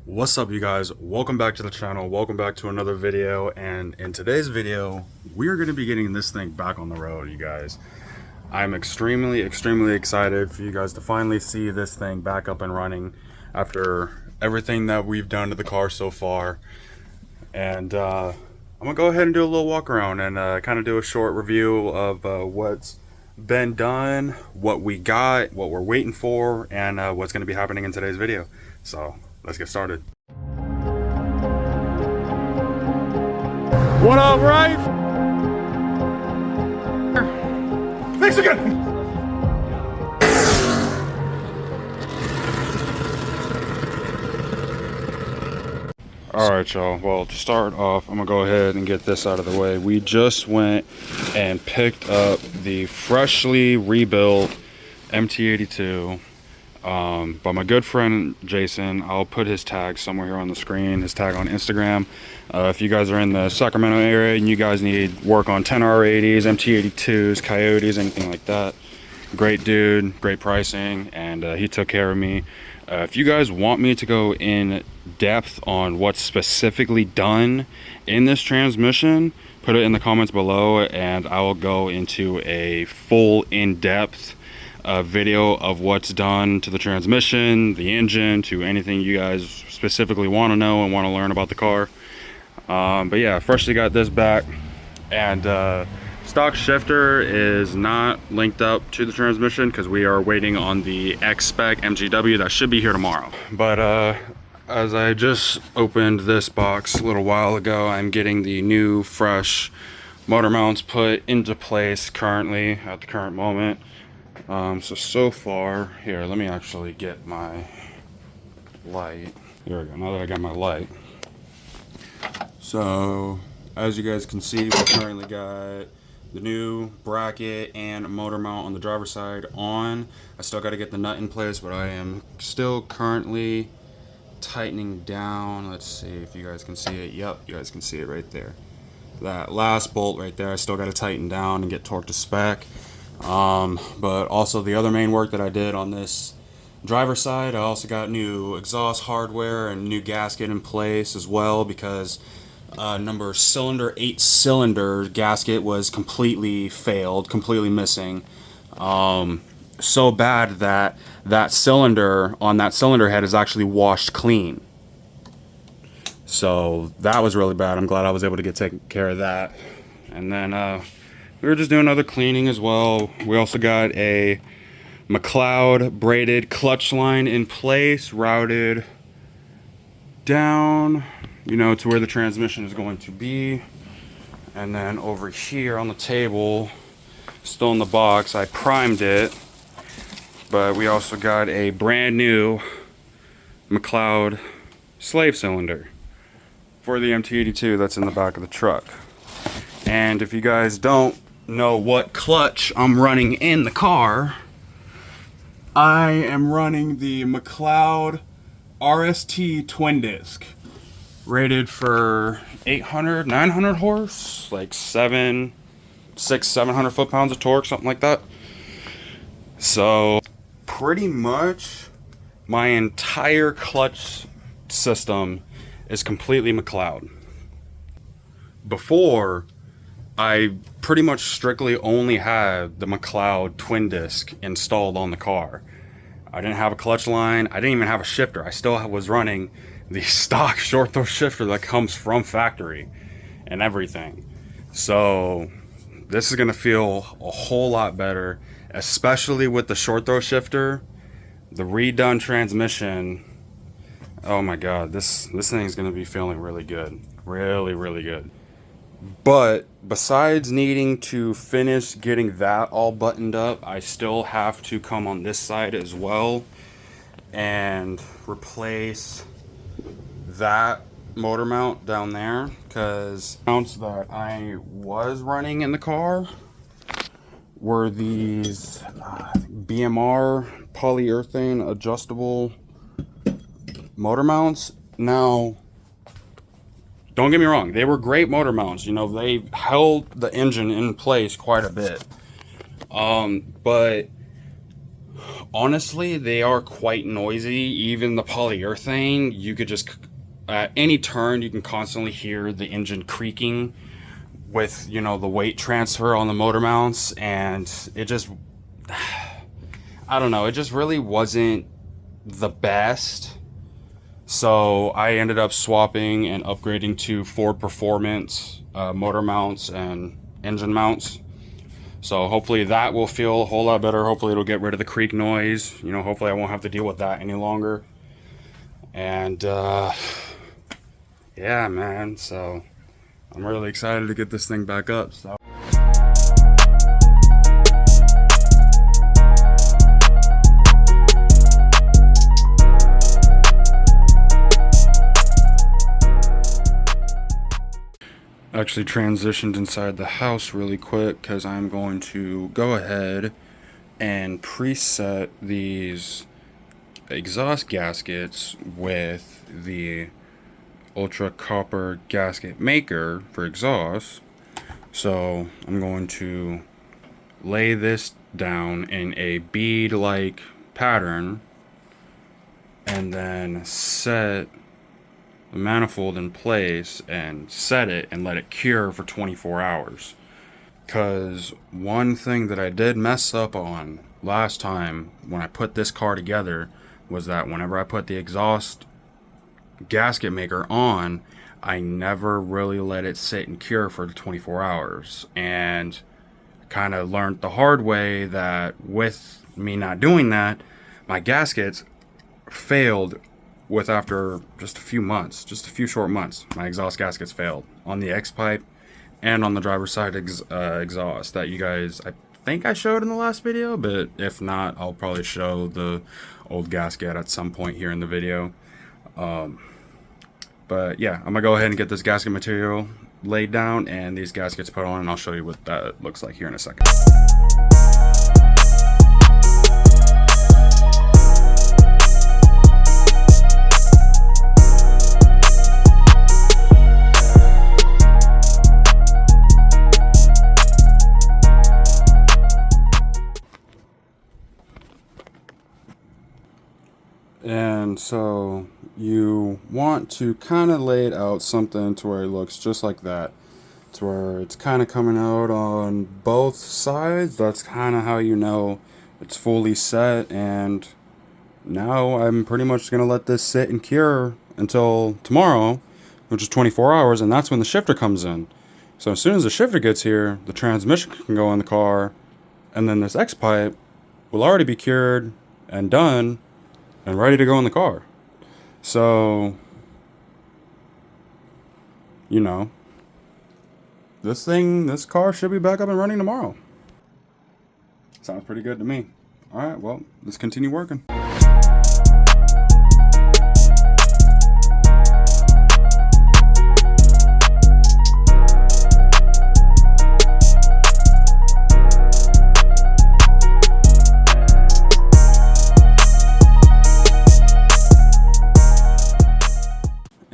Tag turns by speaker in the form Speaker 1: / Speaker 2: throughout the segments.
Speaker 1: What's up, you guys? Welcome back to the channel. Welcome back to another video. And in today's video, we're going to be getting this thing back on the road, you guys. I'm extremely excited for you guys to finally see this thing back up and running after everything that we've done to the car so far. And I'm gonna go ahead and do a little walk around and kind of do a short review of what's been done, what we got, what we're waiting for, and what's going to be happening in today's video. So let's get started. What up, Rafe? Thanks again. Alright, y'all. Well, to start off, I'm gonna go ahead and get this out of the way. We just went and picked up the freshly rebuilt MT82 by my good friend Jason. I'll put his tag somewhere here on the screen, his tag on Instagram. If you guys are in the Sacramento area and you guys need work on 10R80s, MT82s, Coyotes, anything like that, great dude, great pricing, and he took care of me. If you guys want me to go in depth on what's specifically done in this transmission, put it in the comments below and I will go into a full in-depth video of what's done to the transmission, the engine, to anything you guys specifically want to know and want to learn about the car. But yeah, freshly got this back, and stock shifter is not linked up to the transmission because we are waiting on the X-Spec MGW that should be here tomorrow. But as I just opened this box a little while ago, I'm getting the new fresh motor mounts put into place currently at the current moment. So far, here, let me actually get my light. Here we go, now that I got my light. So, as you guys can see, we currently got the new bracket and motor mount on the driver's side on. I still got to get the nut in place, but I am still currently tightening down. Let's see if you guys can see it. Yep, you guys can see it right there. That last bolt right there, I still got to tighten down and get torqued to spec. But also the other main work that I did on this driver's side, I also got new exhaust hardware and new gasket in place as well, because number 8 cylinder gasket was completely failed, completely missing. So bad that that cylinder on that cylinder head is actually washed clean. So that was really bad. I'm glad I was able to get taken care of that. And then we were just doing other cleaning as well. We also got a McLeod braided clutch line in place, routed down, you know, to where the transmission is going to be. And then over here on the table, still in the box, I primed it, but we also got a brand new McLeod slave cylinder for the MT82 that's in the back of the truck. And if you guys don't know what clutch I'm running in the car, I am running the McLeod RST twin disc, rated for 800, 900 horse, like 700 foot-pounds of torque, something like that. So pretty much my entire clutch system is completely McLeod. Before, I pretty much strictly only had the McLeod twin disc installed on the car. I didn't have a clutch line. I didn't even have a shifter. I still was running the stock short throw shifter that comes from factory and everything. So this is gonna feel a whole lot better, especially with the short throw shifter, the redone transmission. Oh my God, this thing is gonna be feeling really good, really good. But besides needing to finish getting that all buttoned up, I still have to come on this side as well and replace that motor mount down there, because mounts that I was running in the car were these BMR polyurethane adjustable motor mounts. Now, don't get me wrong, they were great motor mounts. You know, they held the engine in place quite a bit. But Honestly, they are quite noisy. Even the polyurethane, you could just, at any turn, you can constantly hear the engine creaking with, you know, the weight transfer on the motor mounts. And it just, I don't know, it just really wasn't the best. So I ended up swapping and upgrading to Ford Performance motor mounts and engine mounts. So hopefully that will feel a whole lot better. Hopefully it'll get rid of the creak noise. You know, hopefully I won't have to deal with that any longer. And yeah, man. So I'm really excited to get this thing back up. So. Actually transitioned inside the house really quick because I'm going to go ahead and preset these exhaust gaskets with the Ultra Copper gasket maker for exhaust. So I'm going to lay this down in a bead-like pattern and then set the manifold in place and set it and let it cure for 24 hours. Because one thing that I did mess up on last time when I put this car together was that whenever I put the exhaust gasket maker on, I never really let it sit and cure for the 24 hours. And kind of learned the hard way that with me not doing that, my gaskets failed with after just a few short months. My exhaust gaskets failed on the X-Pipe and on the driver's side exhaust that you guys, I think I showed in the last video, but if not, I'll probably show the old gasket at some point here in the video. But yeah, I'm gonna go ahead and get this gasket material laid down and these gaskets put on, and I'll show you what that looks like here in a second. And so you want to kind of lay it out something to where it looks just like that, to where it's kind of coming out on both sides. That's kind of how you know it's fully set. And now I'm pretty much going to let this sit and cure until tomorrow, which is 24 hours, and that's when the shifter comes in. So as soon as the shifter gets here, the transmission can go in the car, and then this X-Pipe will already be cured and done and ready to go in the car. So, you know, this car should be back up and running tomorrow. Sounds pretty good to me. All right, well, let's continue working.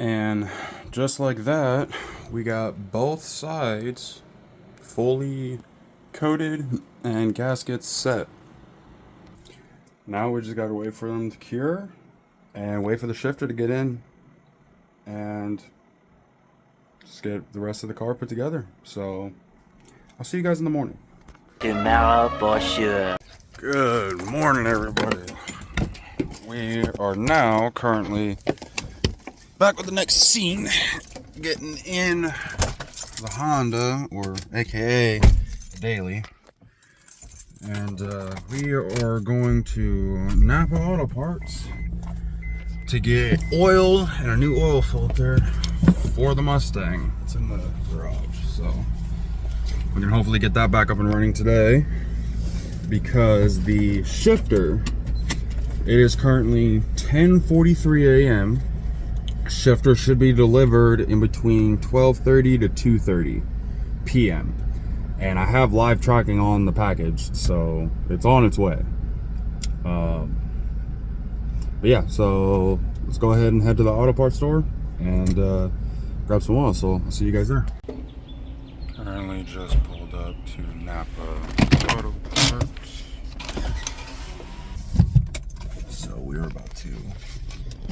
Speaker 1: And just like that, we got both sides fully coated and gaskets set. Now we just gotta wait for them to cure and wait for the shifter to get in and just get the rest of the car put together. So I'll see you guys in the morning.
Speaker 2: Tomorrow for sure.
Speaker 1: Good morning, everybody. We are now currently back with the next scene, getting in the Honda, or AKA Daily, and we are going to Napa Auto Parts to get oil and a new oil filter for the Mustang. It's in the garage, so we can hopefully get that back up and running today, because the shifter, it is currently 10:43 a.m. Shifter should be delivered in between 12:30 to 2:30 p.m. and I have live tracking on the package, so it's on its way. But yeah, so let's go ahead and head to the auto parts store and grab some oil. So I'll see you guys there. Currently just pulled up to Napa Auto Parts. we're about to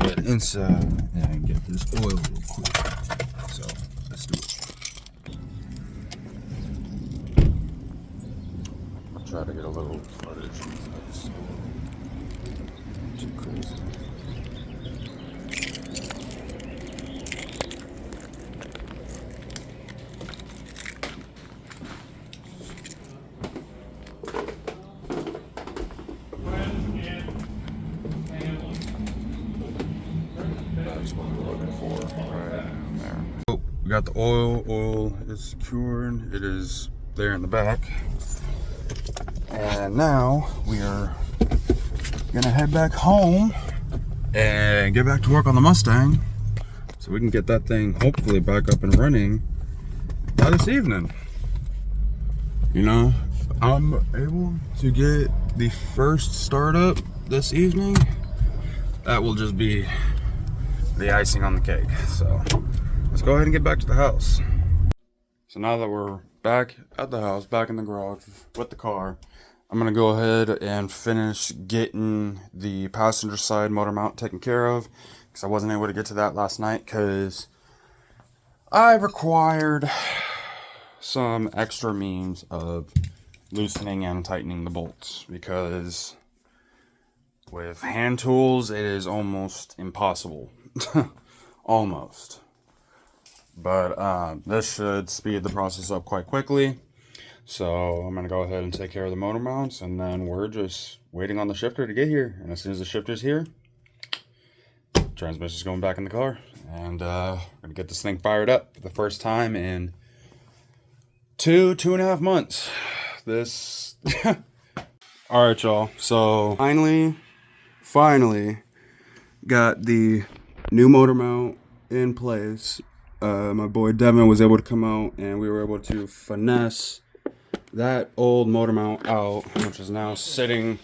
Speaker 1: get inside and get this oil real quick. So let's do it. I'll try to get a little footage. That's too crazy. That's what we're looking for right there. Oh, we got the oil. Oil is secured. It is there in the back. And now we are gonna head back home and get back to work on the Mustang so we can get that thing hopefully back up and running by this evening. You know, if I'm able to get the first startup this evening, that will just be the icing on the cake. So let's go ahead and get back to the house. So now that we're back at the house, back in the garage with the car, I'm gonna go ahead and finish getting the passenger side motor mount taken care of, because I wasn't able to get to that last night because I required some extra means of loosening and tightening the bolts, because with hand tools it is almost impossible. Almost. But this should speed the process up quite quickly. So I'm gonna go ahead and take care of the motor mounts, and then we're just waiting on the shifter to get here. And as soon as the shifter's here, transmission's going back in the car, and we're gonna get this thing fired up for the first time in 2.5 months. This all right, y'all, so finally got the new motor mount in place. My boy Devin was able to come out, and we were able to finesse that old motor mount out, which is now sitting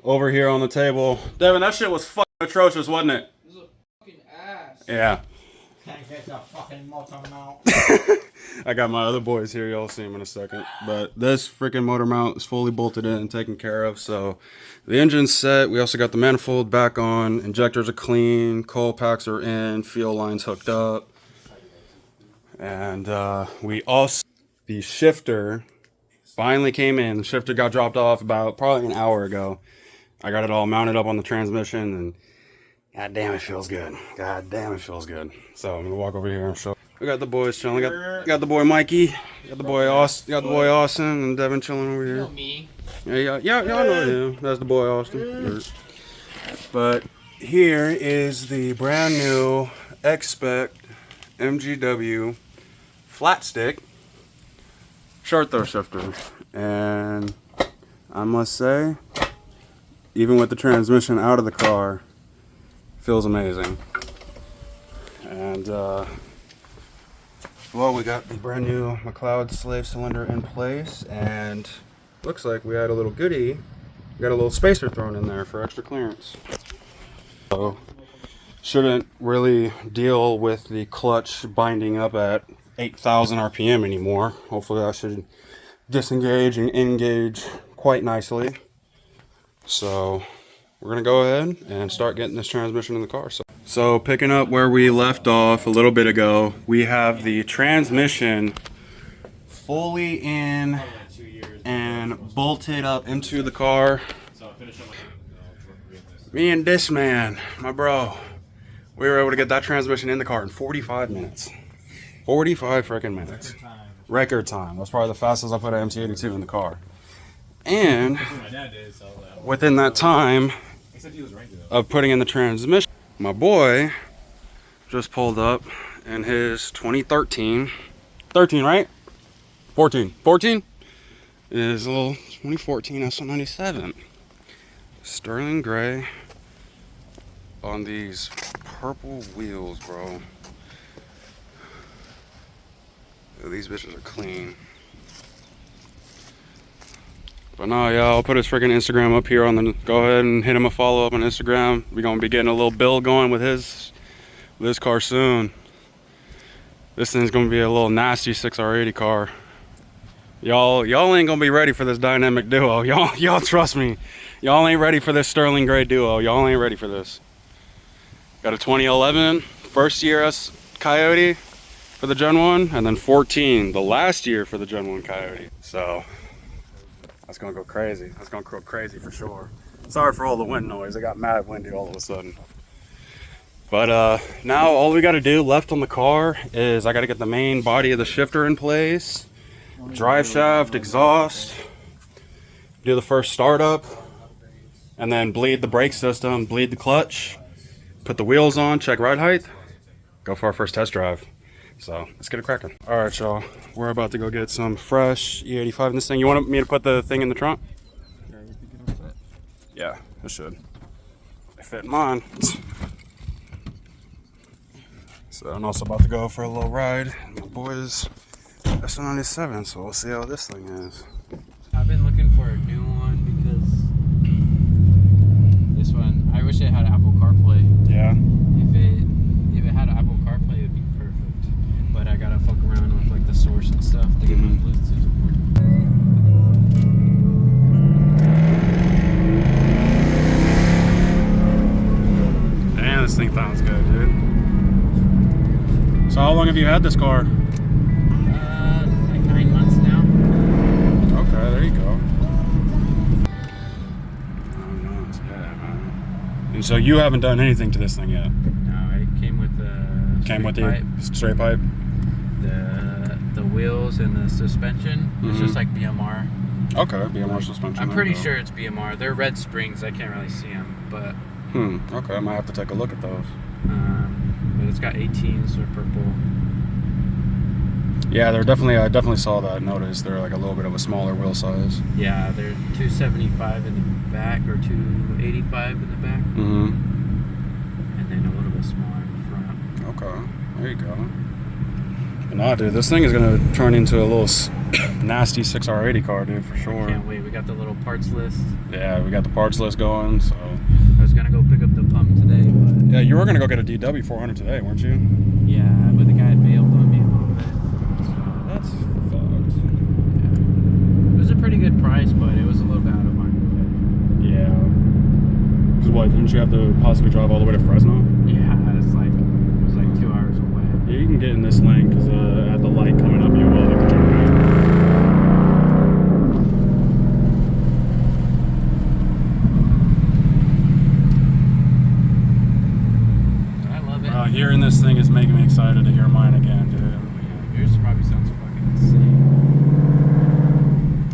Speaker 1: over here on the table. Devin, that shit was fucking atrocious, wasn't it?
Speaker 3: This is a fucking ass.
Speaker 1: Yeah.
Speaker 3: Can't get the fucking motor mount.
Speaker 1: I got my other boys here, y'all see them in a second. But this freaking motor mount is fully bolted in and taken care of. So the engine's set. We also got the manifold back on. Injectors are clean. Coil packs are in. Fuel lines hooked up. And we also, the shifter finally came in. The shifter got dropped off about probably an hour ago. I got it all mounted up on the transmission, and god damn, it feels good. God damn, it feels good. So I'm gonna walk over here and show. We got the boys chilling. Got the boy Mikey. Got the boy Austin and Devin chilling over here.
Speaker 3: You know me.
Speaker 1: Yeah, y'all know him. That's the boy Austin. But here is the brand new Expect MGW flat stick short throw shifter, and I must say, even with the transmission out of the car, feels amazing. And well, we got the brand new McLeod slave cylinder in place, and looks like we had a little goodie. We got a little spacer thrown in there for extra clearance. So shouldn't really deal with the clutch binding up at 8,000 RPM anymore. Hopefully that should disengage and engage quite nicely. So we're gonna go ahead and start getting this transmission in the car. So picking up where we left off a little bit ago, we have the transmission fully in and bolted up into the car. Me and this man, my bro, we were able to get that transmission in the car in 45 minutes. 45 freaking minutes. Record time. That's probably the fastest I put an MT82 in the car. And within that time of putting in the transmission, my boy just pulled up in his 2013, 13, right? 14 is a little 2014 S197 sterling gray on these purple wheels, bro. These bitches are clean. But no, yeah, I'll put his freaking Instagram up here on the, go ahead and hit him a follow up on Instagram. We're gonna be getting a little build going with this car soon. This thing's gonna be a little nasty 6R80 car. Y'all ain't gonna be ready for this dynamic duo. Y'all trust me. Y'all ain't ready for this Sterling Gray duo. Y'all ain't ready for this. Got a 2011 first year as Coyote for the Gen 1, and then 14 the last year for the Gen 1 Coyote. So that's gonna go crazy. That's gonna go crazy for sure. Sorry for all the wind noise. It got mad windy all of a sudden. But now all we gotta do left on the car is I gotta get the main body of the shifter in place, drive shaft, exhaust, do the first startup, and then bleed the brake system, bleed the clutch, put the wheels on, check ride height, go for our first test drive. So let's get it cracking. All right, y'all, we're about to go get some fresh E85 in this thing. You want me to put the thing in the trunk?
Speaker 4: Yeah, you think it'll fit?
Speaker 1: Yeah, it should. It fit in mine. So I'm also about to go for a little ride. My boys S97, so we'll see how this thing is.
Speaker 4: I've been looking for a new one because this one, I wish it had Apple CarPlay.
Speaker 1: Yeah.
Speaker 4: If it had Apple CarPlay, it would be perfect. But I gotta fuck around with like the source and stuff to get my Bluetooth to work.
Speaker 1: Damn, this thing sounds good, dude. So how long have you had this car?
Speaker 4: Like 9 months now.
Speaker 1: Okay, there you go. Oh, no, it's good, man. And so you haven't done anything to this thing yet?
Speaker 4: No, it came with the
Speaker 1: The straight pipe?
Speaker 4: the wheels and the suspension. It's just like BMR.
Speaker 1: Okay, BMR suspension.
Speaker 4: I'm
Speaker 1: there
Speaker 4: pretty
Speaker 1: you go.
Speaker 4: sure it's BMR. They're red springs. I can't really see them, but
Speaker 1: Okay, I might have to take a look at those.
Speaker 4: but it's got 18s. They're purple.
Speaker 1: Yeah, they're definitely. I definitely saw that. Notice they're like a little bit of a smaller wheel size.
Speaker 4: Yeah, they're 275 in the back or 285 in the back,
Speaker 1: Mm-hmm.
Speaker 4: and then a little bit smaller in the front.
Speaker 1: Okay, there you go. But nah, dude, this thing is gonna turn into a little nasty 6R80 car, dude, for sure.
Speaker 4: Can't wait. We got the little parts list.
Speaker 1: Yeah, we got the parts list going. So
Speaker 4: I was gonna go pick up the pump today, but
Speaker 1: yeah, you were gonna go get a DW 400 today, weren't you?
Speaker 4: yeah, but the guy bailed on me a little bit.
Speaker 1: That's fucked.
Speaker 4: It was a pretty good price, but it was a little bit out of my way.
Speaker 1: Yeah. Cause what? Didn't you have to possibly drive all the way to Fresno?
Speaker 4: Yeah, it was like 2 hours away.
Speaker 1: Yeah, you can get in this lane because at the light coming up, you will have to turn right.
Speaker 4: I love it.
Speaker 1: Hearing this thing is making me excited to hear mine again, dude.
Speaker 4: Yeah, yours probably sounds fucking insane.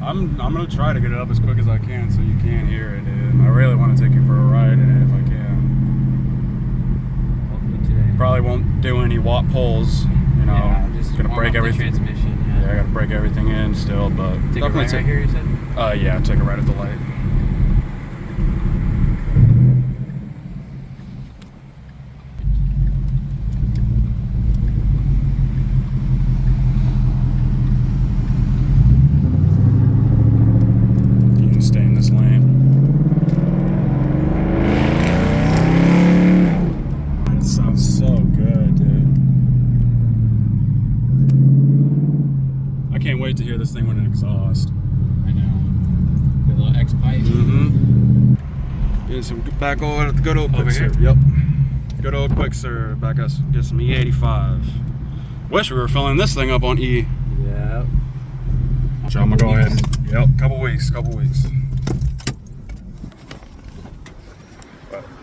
Speaker 1: I'm gonna try to get it up as quick as I can so you can hear it, dude. I really want to take you for a ride in it if I can.
Speaker 4: Hopefully today.
Speaker 1: Probably won't do any watt pulls, you know.
Speaker 4: Yeah, just
Speaker 1: gonna
Speaker 4: warm
Speaker 1: break
Speaker 4: up the
Speaker 1: everything.
Speaker 4: transmission.
Speaker 1: Yeah, I gotta break everything in still, but
Speaker 4: Take a right here, you said?
Speaker 1: Yeah, take a right at the light. You can stay in this lane. It sounds so good, dude. I can't wait to hear this thing with an exhaust.
Speaker 4: I know. The little X pipe.
Speaker 1: Mm-hmm. Getting some back over at the good old
Speaker 4: Over
Speaker 1: quick
Speaker 4: here?
Speaker 1: serve. Yep. Good old quick serve. Back us get some E85. Wish we were filling this thing up on E.
Speaker 4: Yeah.
Speaker 1: So I'm gonna go ahead and couple weeks.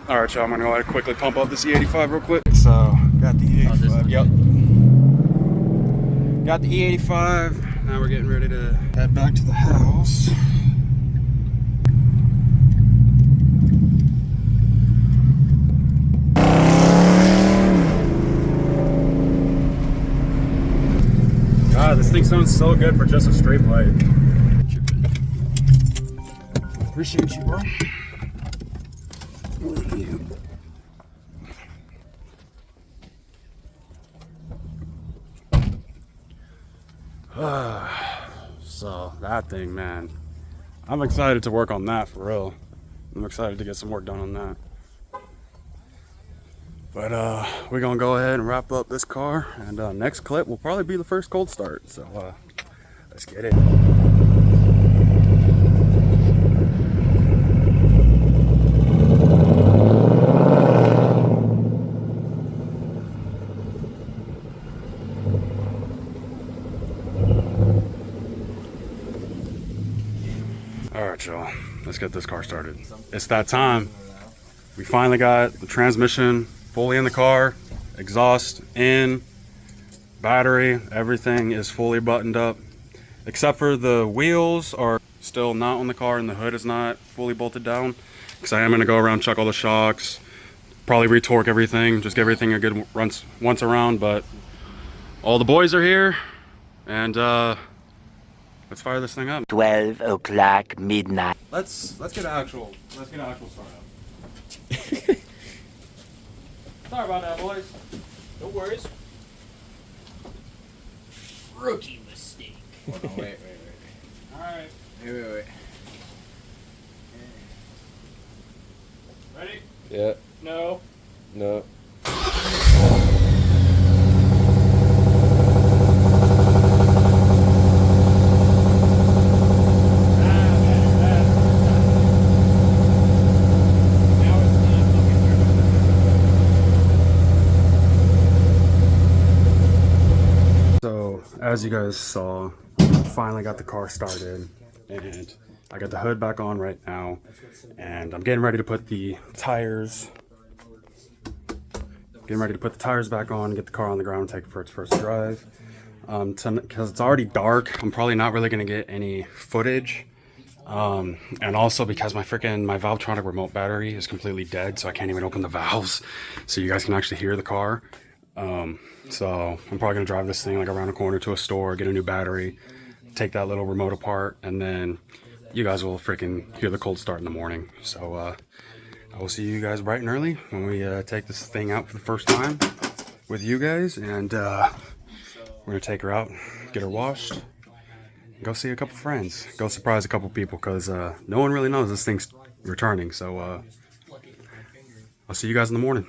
Speaker 1: All right, y'all. I'm gonna go ahead and quickly pump up this E85 real quick. So got the E85.
Speaker 4: this one?
Speaker 1: Yep. Got the E85. Now we're getting ready to head back to the house. God, this thing sounds so good for just a straight pipe. Appreciate you, bro. So that thing, man, I'm excited to work on that for real. I'm excited to get some work done on that. But we're gonna go ahead and wrap up this car, and next clip will probably be the first cold start. So let's get it. right, y'all. Let's get this car started. It's that time. We finally got the transmission fully in the car, exhaust in, battery, everything is fully buttoned up, except for the wheels are still not on the car and the hood is not fully bolted down. Because I am going to go around, check all the shocks, probably retorque everything, just give everything a good once around. But all the boys are here, and let's fire this thing up.
Speaker 2: 12 o'clock midnight.
Speaker 1: Let's get an actual start up. Sorry about that, boys.
Speaker 4: No worries. Rookie mistake. Oh, no, wait.
Speaker 1: All right,
Speaker 4: Wait.
Speaker 1: ready?
Speaker 5: Yeah.
Speaker 1: No.
Speaker 5: No.
Speaker 1: So, as you guys saw, finally got the car started, and I got the hood back on right now, and I'm getting ready to put the tires back on, get the car on the ground, take it for its first drive. Because it's already dark, I'm probably not really gonna get any footage. And also because my Valvetronic remote battery is completely dead, so I can't even open the valves, so you guys can actually hear the car. So I'm probably gonna drive this thing like around a corner to a store, get a new battery, take that little remote apart, and then you guys will freaking hear the cold start in the morning. So I will see you guys bright and early when we take this thing out for the first time with you guys, and we're gonna take her out, get her washed, go see a couple friends, go surprise a couple people, because no one really knows this thing's returning. So I'll see you guys in the morning.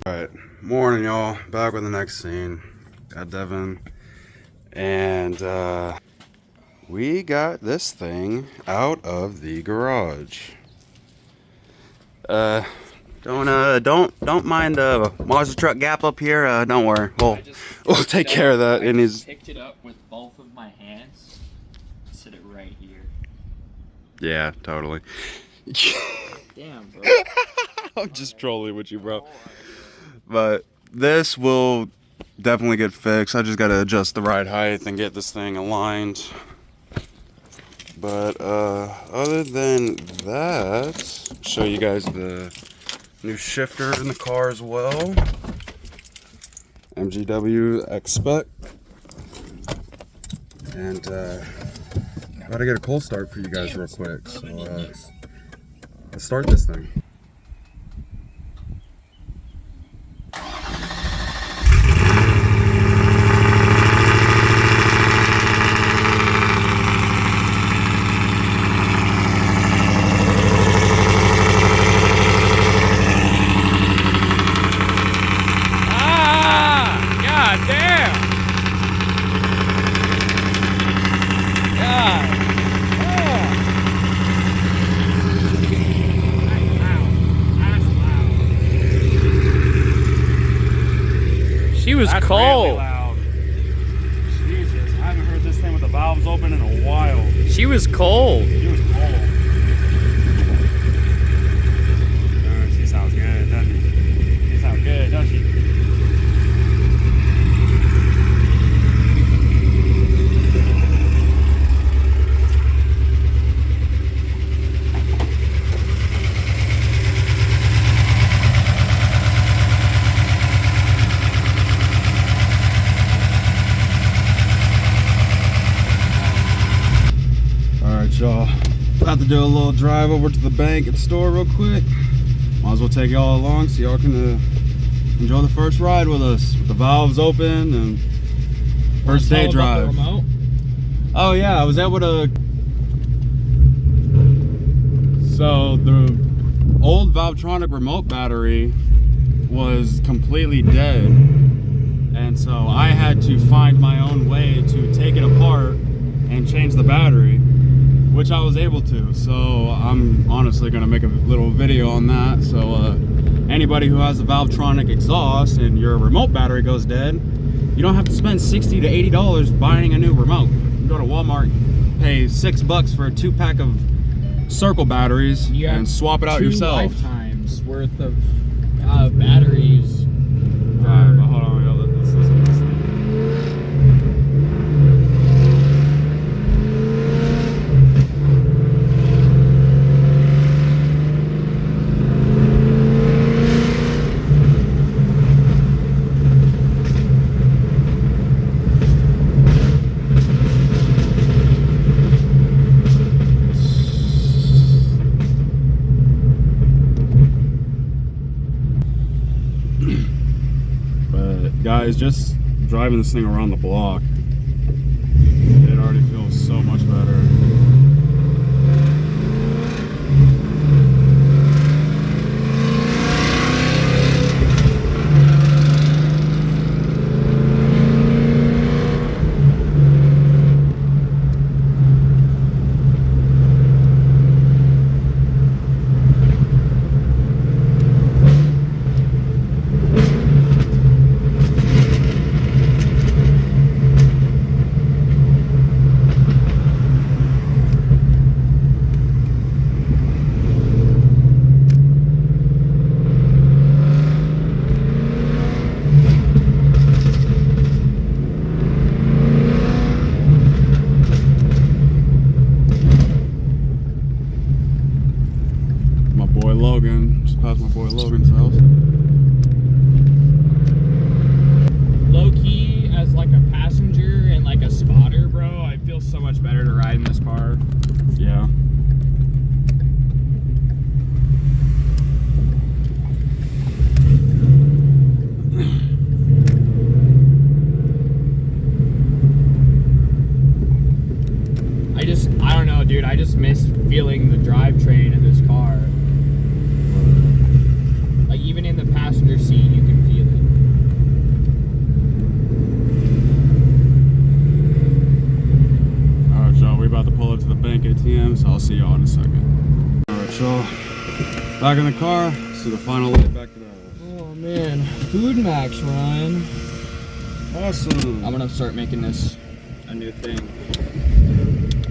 Speaker 1: All right, morning, y'all. Back with the next scene. Got Devin, and we got this thing out of the garage. Don't mind the monster truck gap up here. Don't worry, we'll take care of that.
Speaker 4: I just picked it up with both of my hands. Sit it right here.
Speaker 1: Yeah, totally.
Speaker 4: Damn, bro.
Speaker 1: I'm just trolling with you, bro. But this will definitely get fixed. I just gotta adjust the ride height and get this thing aligned. But other than that, show you guys the new shifter in the car as well. MGW X-Spec. And gotta get a cold start for you guys real quick. So let's start this thing.
Speaker 4: She was
Speaker 1: That's
Speaker 4: cold.
Speaker 1: really loud. Jesus, I haven't heard this thing with the valves open in a while.
Speaker 4: She was cold.
Speaker 1: She was cold. She sounds good, doesn't she? She sounds good, doesn't she? Y'all, about to do a little drive over to the bank and store real quick. Might as well take y'all along so y'all can enjoy the first ride with us, with the valves open and first day drive. Oh yeah, I was able to. So the old Valvetronic remote battery was completely dead, and so I had to find my own way to take it apart and change the battery, which I was able to. So I'm honestly gonna make a little video on that. So anybody who has a Valvetronic exhaust and your remote battery goes dead, you don't have to spend $60 to $80 buying a new remote. You can go to Walmart, pay $6 for a 2-pack of circle batteries
Speaker 4: You have
Speaker 1: and swap it out
Speaker 4: two
Speaker 1: yourself.
Speaker 4: lifetimes worth of batteries.
Speaker 1: Alright, but hold on, let's listen to this thing. But guys, just driving this thing around the block, it already feels so much better. My boy Logan, just passed my boy Logan's house.
Speaker 4: Low key, as like a passenger and like a spotter, bro, I feel so much better to ride in this car.
Speaker 1: Yeah.
Speaker 4: I don't know, dude. I just miss feeling the drivetrain of this car. Like, even in the passenger seat, you can feel it.
Speaker 1: Alright, y'all, we about to pull up to the bank ATM, so I'll see y'all in a second. Alright, y'all, back in the car. See the final leg back to the house.
Speaker 4: Oh, man. Food Max, Ryan.
Speaker 1: Awesome.
Speaker 4: I'm gonna start making this a new thing.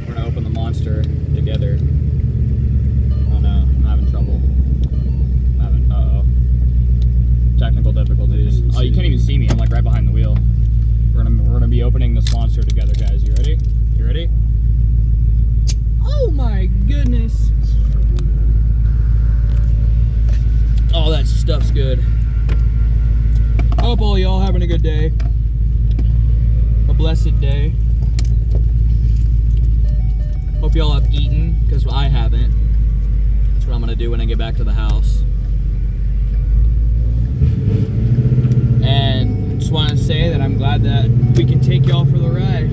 Speaker 4: We're gonna open the Monster together. Oh no, I'm having trouble. Technical difficulties. Oh, you can't even see me. I'm like right behind the wheel. We're gonna be opening this Monster together, guys. You ready? You ready? Oh my goodness. Oh, that stuff's good. Hope all y'all having a good day. A blessed day. Hope y'all have eaten, because I haven't. That's what I'm gonna do when I get back to the house. And just want to say that I'm glad that we can take y'all for the ride.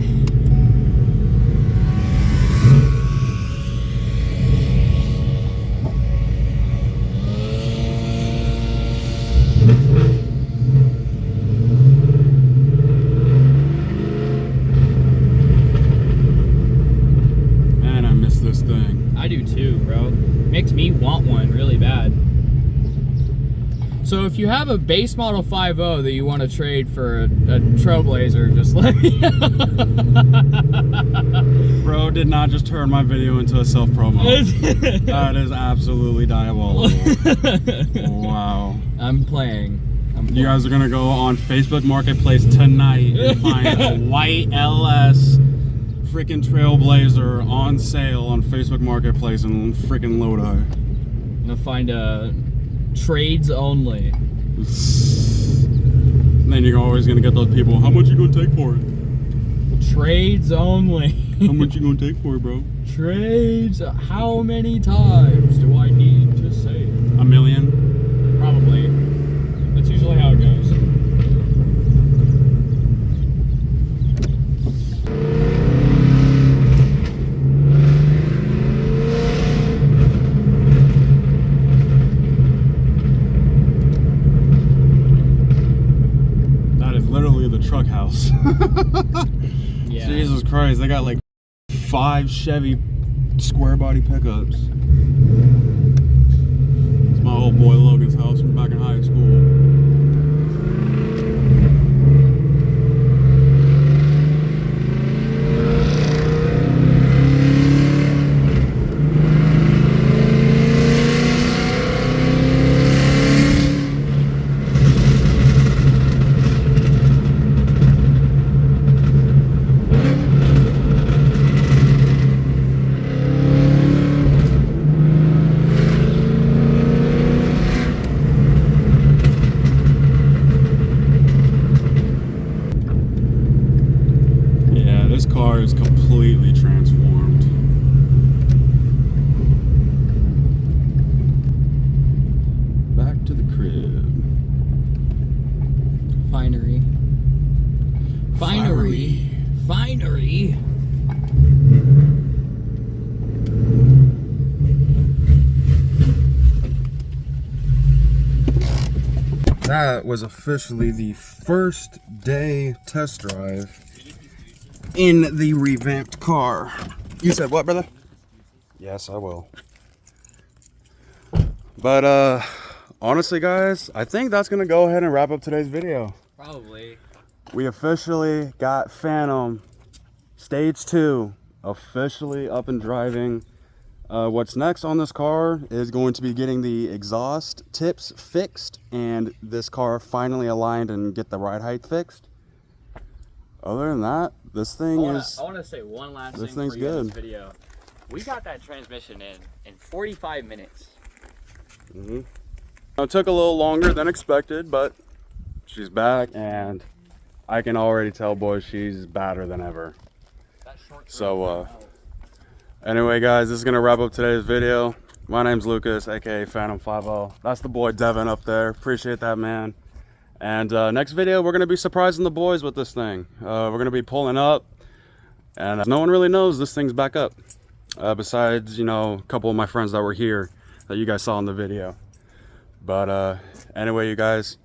Speaker 1: Man, I miss this thing.
Speaker 4: I do too, bro. Makes me want one really bad. So if you have a base model 5.0 that you want to trade for a Trailblazer, just let me know.
Speaker 1: Bro did not just turn my video into a self-promo. That is absolutely diabolical. Wow.
Speaker 4: I'm playing.
Speaker 1: You guys are gonna go on Facebook Marketplace tonight and find a white LS freaking Trailblazer on sale on Facebook Marketplace in freaking Lodi.
Speaker 4: I'm gonna find a trades only.
Speaker 1: And then you're always gonna get those people, how much you gonna take for it?
Speaker 4: Trades only.
Speaker 1: How much you gonna take for it, bro?
Speaker 4: Trades. How many times do I need to say it?
Speaker 1: $1 million?
Speaker 4: Probably. That's usually how it goes.
Speaker 1: That is literally the truck house.
Speaker 4: Yeah.
Speaker 1: Jesus Christ, they got like 5 Chevy square body pickups. It's my old boy Logan's house from back in high school. car is completely transformed. Back to the crib.
Speaker 4: Finery. Finery. Finery.
Speaker 1: That was officially the first day test drive in the revamped car. You said what, brother? Yes, I will. But honestly, guys, I think that's gonna go ahead and wrap up today's video.
Speaker 4: Probably.
Speaker 1: We officially got Phantom Stage 2 officially up and driving. What's next on this car is going to be getting the exhaust tips fixed and this car finally aligned and get the ride height fixed. Other than that, this thing
Speaker 4: I want to say one last
Speaker 1: this
Speaker 4: thing
Speaker 1: thing's
Speaker 4: for you in
Speaker 1: good.
Speaker 4: this video. We got that transmission in 45 minutes.
Speaker 1: It took a little longer than expected, but she's back and I can already tell, boys, she's badder than ever. So, anyway, guys, this is going to wrap up today's video. My name's Lucas, aka Phantom 50. That's the boy Devin up there. Appreciate that, man. And next video, we're going to be surprising the boys with this thing. We're going to be pulling up, and no one really knows this thing's back up. Besides, you know, a couple of my friends that were here that you guys saw in the video. But anyway, you guys,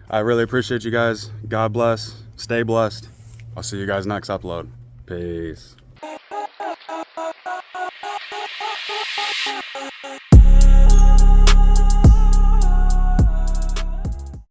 Speaker 1: I really appreciate you guys. God bless. Stay blessed. I'll see you guys next upload. Peace.